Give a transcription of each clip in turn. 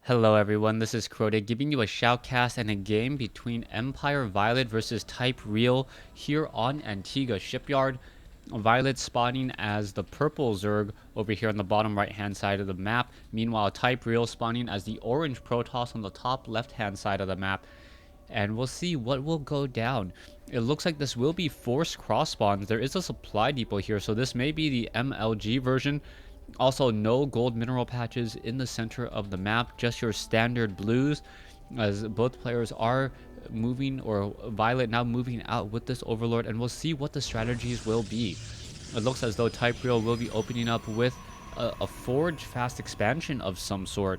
Hello everyone, this is Crota giving you a shoutcast and a game between Empire Violet versus TypeReal here on Antigua Shipyard. Violet spawning as the purple Zerg over here on the bottom right hand side of the map. Meanwhile, TypeReal spawning as the orange Protoss on the top left hand side of the map. And we'll see what will go down. It looks like this will be forced cross spawns. There is a supply depot here, so this may be the MLG version. Also, no gold mineral patches in the center of the map, just your standard blues, as both players are moving, or Violet now moving out with this Overlord, and we'll see what the strategies will be. It looks as though TypeReal will be opening up with a Forge fast expansion of some sort.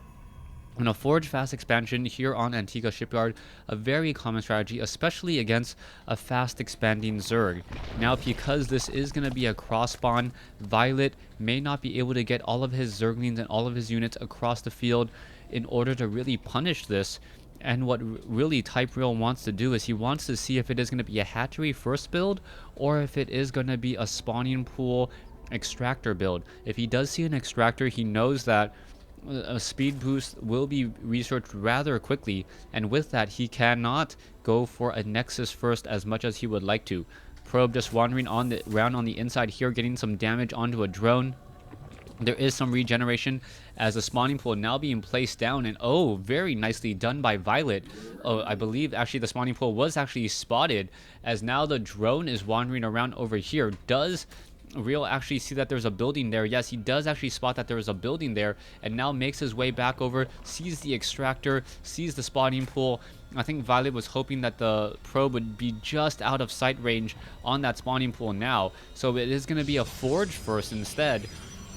And a Forge fast expansion here on Antigua Shipyard, a very common strategy, especially against a fast expanding Zerg. Now, because this is going to be a cross spawn, Violet may not be able to get all of his Zerglings and all of his units across the field in order to really punish this. And what really TypeReal wants to do is he wants to see if it is going to be a hatchery first build or if it is going to be a spawning pool extractor build. If he does see an extractor, he knows that a speed boost will be researched rather quickly, and with that he cannot go for a nexus first as much as he would like to. Probe just wandering around on the inside here, getting some damage onto a drone. There is some regeneration as the spawning pool now being placed down, and oh, very nicely done by Violet. Oh, I believe actually the spawning pool was actually spotted, as now the drone is wandering around over here. Does Real actually see that there's a building there? Yes, he does actually spot that there is a building there, and now makes his way back over, sees the extractor, sees the spawning pool. I think Violet was hoping that the probe would be just out of sight range on that spawning pool now, so it is going to be a Forge first instead,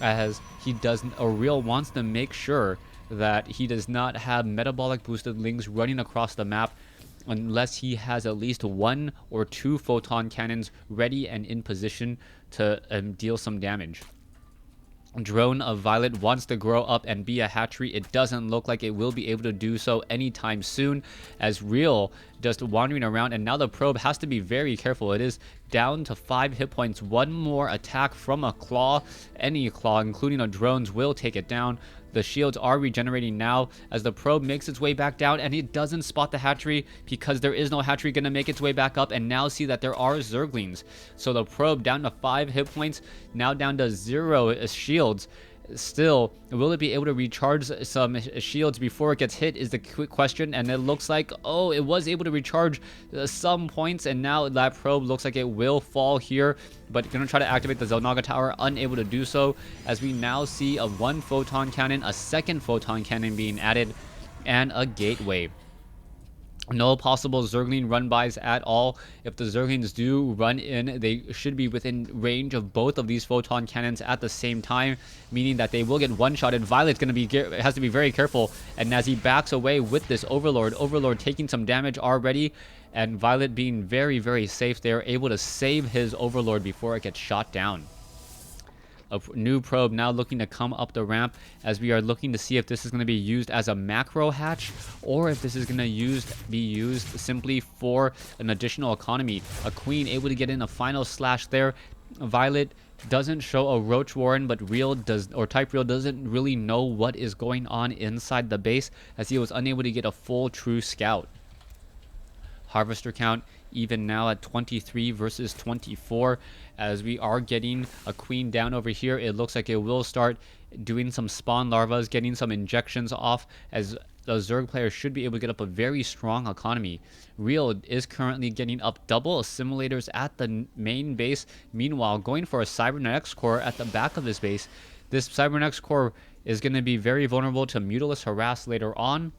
as he doesn't, or Real wants to make sure that he does not have metabolic boosted lings running across the map unless he has at least 1 or 2 photon cannons ready and in position to deal some damage. Drone of Violet wants to grow up and be a hatchery. It doesn't look like it will be able to do so anytime soon, as Real just wandering around, and now the probe has to be very careful. It is down to 5 hit points. One more attack from a claw, any claw including a drone's, will take it down. The shields are regenerating now as the probe makes its way back down, and it doesn't spot the hatchery because there is no hatchery going to make its way back up, and now see that there are Zerglings. So the probe down to 5 hit points, now down to 0 shields. Still, will it be able to recharge some shields before it gets hit is the quick question, and it looks like, oh, it was able to recharge some points, and now that probe looks like it will fall here, but gonna try to activate the Zelnaga Tower, unable to do so, as we now see a 1 photon cannon, a 2nd photon cannon being added, and a gateway. No possible Zergling run-bys at all. If the Zerglings do run in, they should be within range of both of these photon cannons at the same time, meaning that they will get one-shotted. Violet's going to has to be very careful, and as he backs away with this Overlord taking some damage already, and Violet being very, very safe, they're able to save his Overlord before it gets shot down. A new probe now looking to come up the ramp, as we are looking to see if this is going to be used as a macro hatch or if this is going to be used simply for an additional economy. A queen able to get in a final slash there. Violet doesn't show a Roach Warren, but TypeReal doesn't really know what is going on inside the base, as he was unable to get a full true scout. Harvester count even now at 23 versus 24, as we are getting a queen down over here. It looks like it will start doing some spawn larvas, getting some injections off, as the Zerg player should be able to get up a very strong economy. Real is currently getting up double assimilators at the main base, meanwhile going for a Cybernetics core at the back of his base. This Cybernetics core is going to be very vulnerable to Mutalisk Harass later on,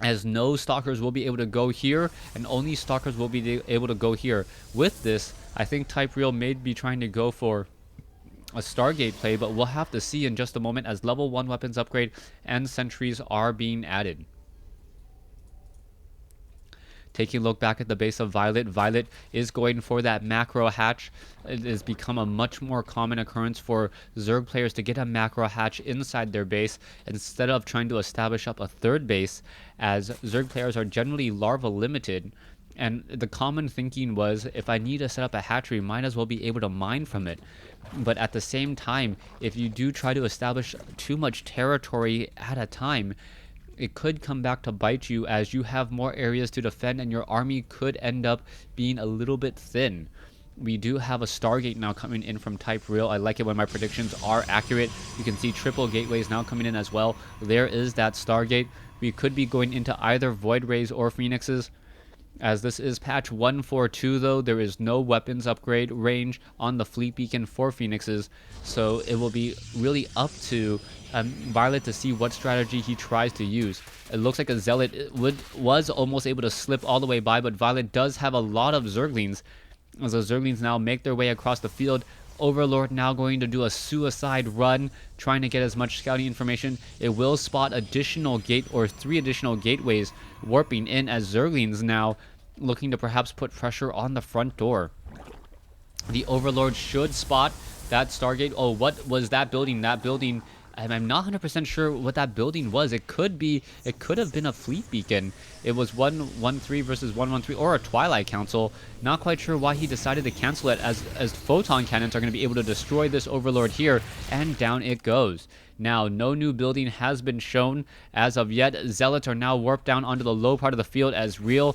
as no stalkers will be able to go here, and only stalkers will be able to go here. With this, I think TypeReal may be trying to go for a Stargate play, but we'll have to see in just a moment, as level 1 weapons upgrade and sentries are being added. Taking a look back at the base of Violet, Violet is going for that macro hatch. It has become a much more common occurrence for Zerg players to get a macro hatch inside their base instead of trying to establish up a 3rd base, as Zerg players are generally larva limited. And the common thinking was, if I need to set up a hatchery, might as well be able to mine from it. But at the same time, if you do try to establish too much territory at a time, it could come back to bite you as you have more areas to defend and your army could end up being a little bit thin. We do have a Stargate now coming in from TypeReal. I like it when my predictions are accurate. You can see triple gateways now coming in as well. There is that Stargate. We could be going into either Void Rays or Phoenixes. As this is patch 142 though, there is no weapons upgrade range on the Fleet Beacon for Phoenixes. So it will be really up to Violet to see what strategy he tries to use. It looks like a Zealot was almost able to slip all the way by, but Violet does have a lot of Zerglings. As the Zerglings now make their way across the field, Overlord now going to do a suicide run, trying to get as much scouting information. It will spot additional gate or 3 additional gateways warping in as Zerglings now looking to perhaps put pressure on the front door. The Overlord should spot that Stargate. Oh, what was that building? That building, I'm not 100% sure what that building was. It could have been a Fleet Beacon. It was 113 versus 113 or a Twilight Council. Not quite sure why he decided to cancel it, as photon cannons are going to be able to destroy this Overlord here, and down it goes. Now, no new building has been shown as of yet. Zealots are now warped down onto the low part of the field as Real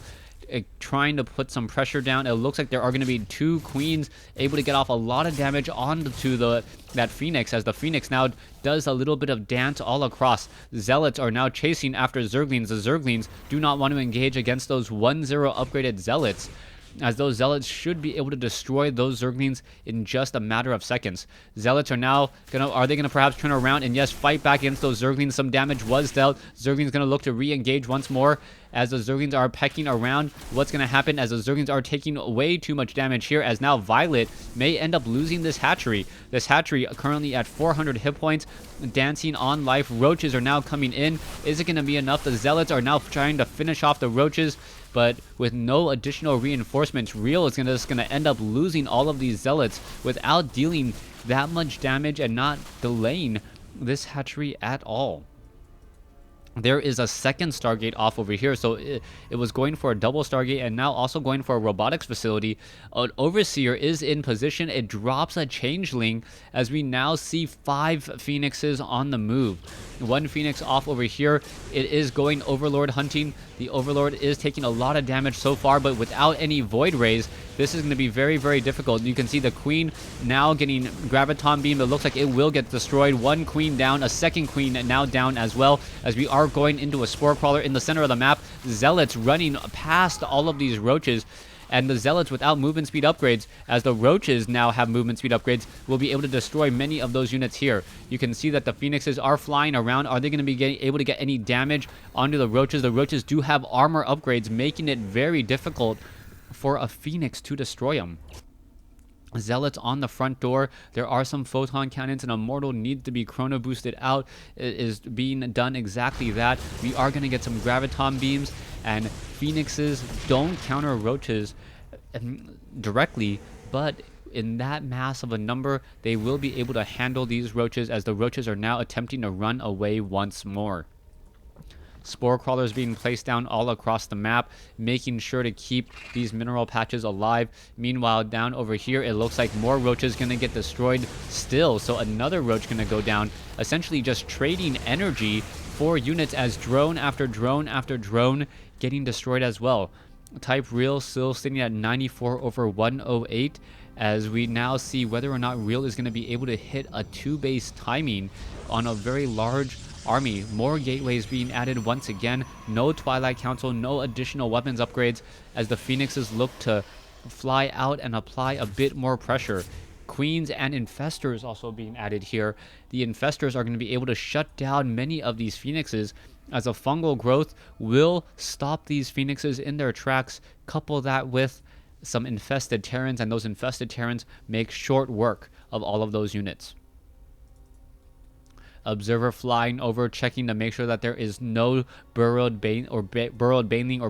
trying to put some pressure down. It looks like there are going to be 2 queens able to get off a lot of damage onto that Phoenix, as the Phoenix now does a little bit of dance all across. Zealots are now chasing after Zerglings. The Zerglings do not want to engage against those 1-0 upgraded Zealots, as those Zealots should be able to destroy those Zerglings in just a matter of seconds. Zealots are now are they gonna perhaps turn around and yes, fight back against those Zerglings? Some damage was dealt. Zerglings gonna look to re-engage once more as the Zerglings are pecking around. What's gonna happen as the Zerglings are taking way too much damage here, as now Violet may end up losing this hatchery. This hatchery currently at 400 hit points, dancing on life. Roaches are now coming in. Is it gonna be enough? The Zealots are now trying to finish off the Roaches, but with no additional reinforcements, Real is just going to end up losing all of these Zealots without dealing that much damage and not delaying this hatchery at all. There is a second Stargate off over here, so it was going for a double Stargate and now also going for a robotics facility. An Overseer is in position. It drops a Changeling as we now see 5 Phoenixes on the move. 1 Phoenix off over here. It is going Overlord hunting. The Overlord is taking a lot of damage so far, but without any Void Rays, this is going to be very, very difficult. You can see the Queen now getting Graviton Beam. It looks like it will get destroyed. 1 Queen down, a second Queen now down as well, as we are going into a Spore Crawler in the center of the map. Zealots running past all of these Roaches, and the Zealots without movement speed upgrades, as the Roaches now have movement speed upgrades, will be able to destroy many of those units here. You can see that the Phoenixes are flying around. Are they going to be able to get any damage onto the Roaches? The Roaches do have armor upgrades, making it very difficult for a Phoenix to destroy them. Zealots on the front door. There are some photon cannons, and Immortal needs to be chrono boosted out. It is being done exactly that. We are going to get some Graviton Beams, and Phoenixes don't counter Roaches directly, but in that mass of a number, they will be able to handle these Roaches, as the Roaches are now attempting to run away once more. Spore Crawlers being placed down all across the map, making sure to keep these mineral patches alive. Meanwhile, down over here, it looks like more Roaches going to get destroyed still. So another Roach going to go down, essentially just trading energy for units, as drone after drone after drone getting destroyed as well. TypeReal still sitting at 94 over 108, as we now see whether or not Real is going to be able to hit a 2-base timing on a very large army. More gateways being added once again. No Twilight Council, no additional weapons upgrades, as the Phoenixes look to fly out and apply a bit more pressure. Queens and Infestors also being added here. The Infestors are going to be able to shut down many of these Phoenixes, as a fungal growth will stop these Phoenixes in their tracks. Couple that with some infested Terrans, and those infested Terrans make short work of all of those units. Observer flying over, checking to make sure that there is no burrowed Baneling or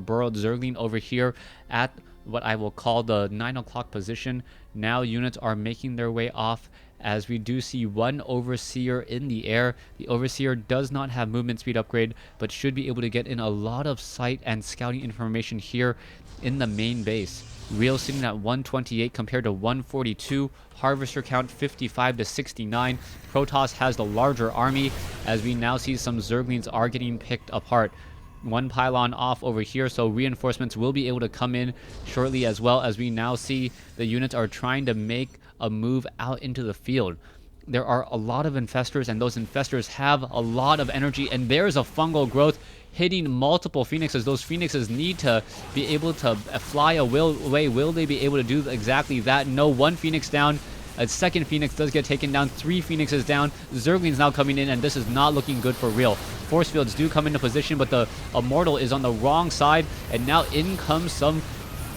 burrowed Zergling over here at what I will call the 9 o'clock position. Now units are making their way off as we do see one Overseer in the air. The Overseer does not have movement speed upgrade, but should be able to get in a lot of sight and scouting information here in the main base. Real sitting at 128 compared to 142. Harvester count 55 to 69. Protoss has the larger army, as we now see some Zerglings are getting picked apart. One pylon off over here, so reinforcements will be able to come in shortly, as well as we now see the units are trying to make a move out into the field. There are a lot of infestors, and those infestors have a lot of energy, and there's a fungal growth hitting multiple phoenixes. Those phoenixes need to be able to fly away. Will they be able to do exactly that? No. One phoenix down. A second phoenix does get taken down. 3 phoenixes down. Zerglings now coming in, and this is not looking good for real. Force fields do come into position, but the Immortal is on the wrong side, and now in comes some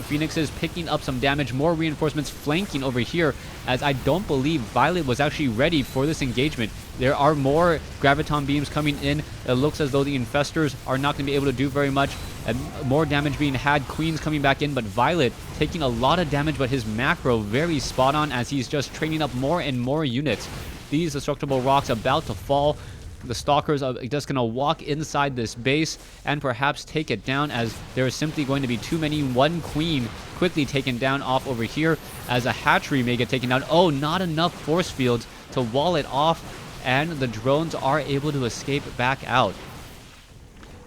phoenixes picking up some damage. More reinforcements flanking over here, as I don't believe Violet was actually ready for this engagement. There are more graviton beams coming in. It looks as though the infestors are not going to be able to do very much, and more damage being had. Queens coming back in, but Violet taking a lot of damage, but his macro very spot on as he's just training up more and more units. These destructible rocks about to fall. The Stalkers are just going to walk inside this base and perhaps take it down, as there is simply going to be too many. One Queen quickly taken down off over here, as a hatchery may get taken down. Oh, not enough force fields to wall it off, and the drones are able to escape back out.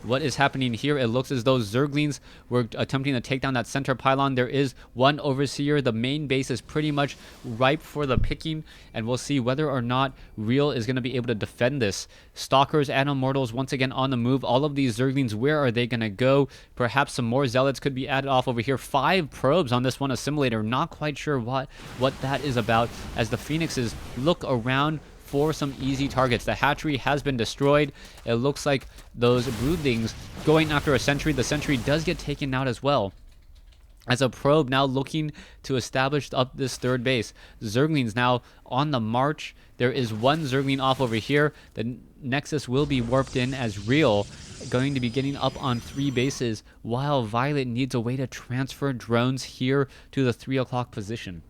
What is happening here? It looks as though Zerglings were attempting to take down that center pylon. There is one Overseer. The main base is pretty much ripe for the picking, and we'll see whether or not Real is going to be able to defend this. Stalkers and Immortals once again on the move. All of these Zerglings, where are they going to go? Perhaps some more Zealots could be added off over here. 5 probes on this one assimilator. Not quite sure what that is about, as the Phoenixes look around for some easy targets. The hatchery has been destroyed. It looks like those broodlings going after a sentry. The sentry does get taken out as well, as a probe now looking to establish up this third base. Zerglings now on the march. There is one Zergling off over here. The Nexus will be warped in, as Real going to be getting up on 3 bases, while Violet needs a way to transfer drones here to the 3 o'clock position.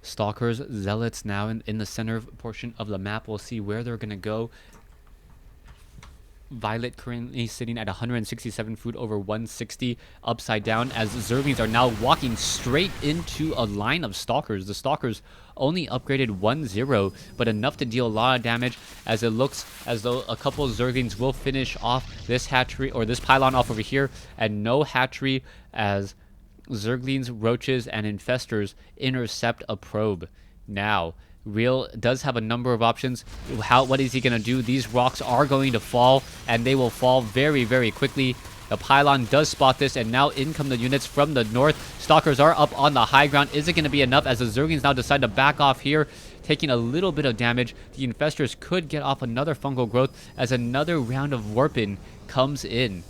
Stalkers, Zealots now in the center portion of the map. We'll see where they're going to go. Violet currently sitting at 167 food over 160 upside down, as Zerglings are now walking straight into a line of Stalkers. The Stalkers only upgraded 1-0, but enough to deal a lot of damage, as it looks as though a couple of Zerglings will finish off this hatchery, or this pylon off over here, and no hatchery, as Zerglings, Roaches, and Infestors intercept a probe. Now, Real does have a number of options. What is he going to do? These rocks are going to fall, and they will fall very, very quickly. The pylon does spot this, and now in come the units from the north. Stalkers are up on the high ground. Is it going to be enough, as the Zerglings now decide to back off here, taking a little bit of damage? The Infestors could get off another fungal growth, as another round of warping comes in.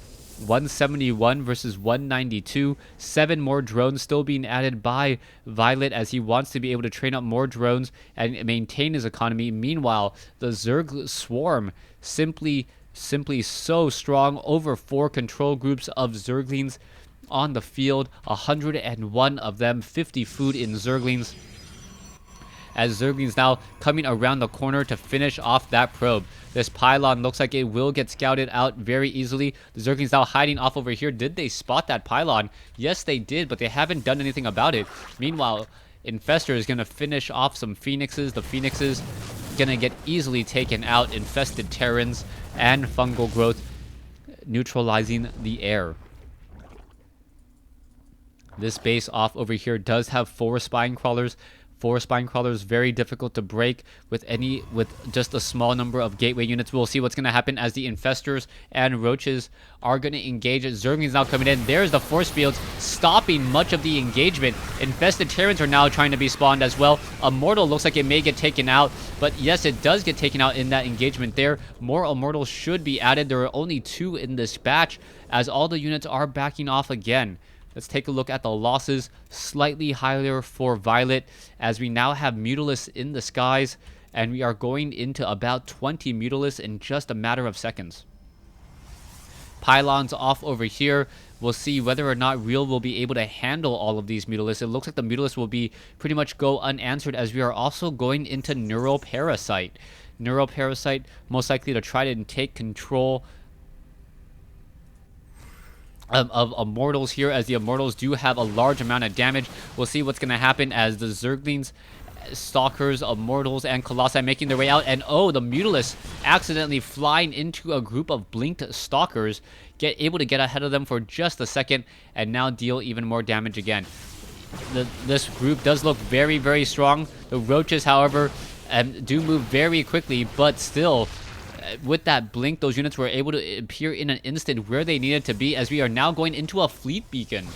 171 versus 192. 7 more drones still being added by Violet, as he wants to be able to train up more drones and maintain his economy. Meanwhile, the Zerg swarm simply so strong. Over 4 control groups of Zerglings on the field. 101 of them. 50 food in Zerglings, as Zerglings now coming around the corner to finish off that probe. This pylon looks like it will get scouted out very easily. The Zerglings now hiding off over here. Did they spot that pylon? Yes, they did, but they haven't done anything about it. Meanwhile, Infestor is going to finish off some Phoenixes. The Phoenixes going to get easily taken out. Infested Terrans and fungal growth neutralizing the air. This base off over here does have 4 spine crawlers. 4 spine crawlers, very difficult to break with just a small number of gateway units. We'll see what's going to happen as the Infestors and Roaches are going to engage. Zerglings now coming in. There's the force fields stopping much of the engagement. Infested Terrans are now trying to be spawned as well. Immortal looks like it may get taken out, but yes, it does get taken out in that engagement there. More Immortals should be added. There are only 2 in this batch, as all the units are backing off again. Let's take a look at the losses. Slightly higher for Violet, as we now have Mutalisks in the skies, and we are going into about 20 Mutalisks in just a matter of seconds. Pylons off over here. We'll see whether or not Real will be able to handle all of these Mutalisks. It looks like the Mutalisks will be pretty much go unanswered, as we are also going into Neuroparasite. Neuroparasite most likely to try to take control of Immortals here, as the Immortals do have a large amount of damage. We'll see what's going to happen as the Zerglings, Stalkers, Immortals, and Colossi making their way out. And oh, the Mutalisks accidentally flying into a group of blinked Stalkers, able to get ahead of them for just a second, and now deal even more damage again. This group does look very, very strong. The Roaches, however, do move very quickly, but still, with that blink, those units were able to appear in an instant where they needed to be, as we are now going into a fleet beacon.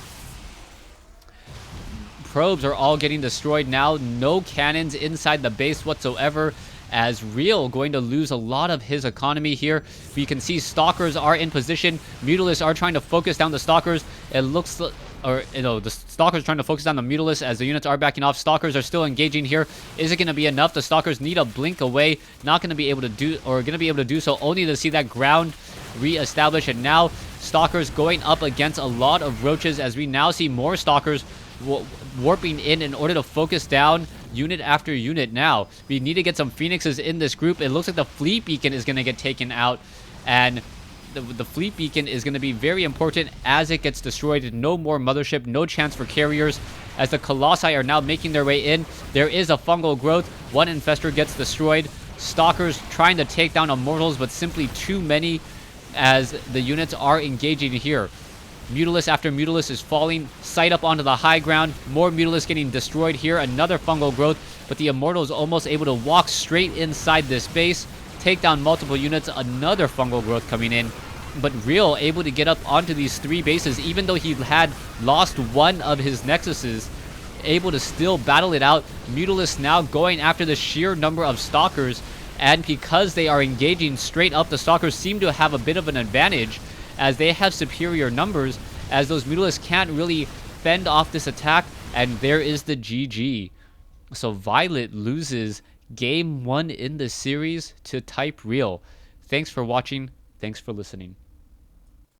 Probes are all getting destroyed now. No cannons inside the base whatsoever, as Real going to lose a lot of his economy here. We can see Stalkers are in position. Mutalisks are trying to focus down the Stalkers. It looks like, the Stalkers trying to focus down the Mutalisks as the units are backing off. Stalkers are still engaging here. Is it going to be enough? The Stalkers need a blink away. Not going to be able to do, or going to be able to do so only to see that ground reestablish. And now Stalkers going up against a lot of Roaches, as we now see more Stalkers warping in order to focus down unit after unit. Now we need to get some Phoenixes in this group. It looks like the fleet beacon is going to get taken out, and the fleet beacon is going to be very important as it gets destroyed. No more mothership, no chance for carriers, as the Colossi are now making their way in. There is a fungal growth. One Infestor gets destroyed. Stalkers trying to take down Immortals, but simply too many as the units are engaging here. Mutalisk after Mutalisk is falling, sight up onto the high ground. More Mutalisk getting destroyed here. Another fungal growth, but the Immortals almost able to walk straight inside this base, take down multiple units. Another fungal growth coming in, but Real able to get up onto these 3 bases, even though he had lost one of his Nexuses, able to still battle it out. Mutalisk now going after the sheer number of Stalkers, and because they are engaging straight up, the Stalkers seem to have a bit of an advantage, as they have superior numbers, as those Mutalisks can't really fend off this attack, and there is the GG. So Violet loses game 1 in the series to TypeReal. Thanks for watching. Thanks for listening.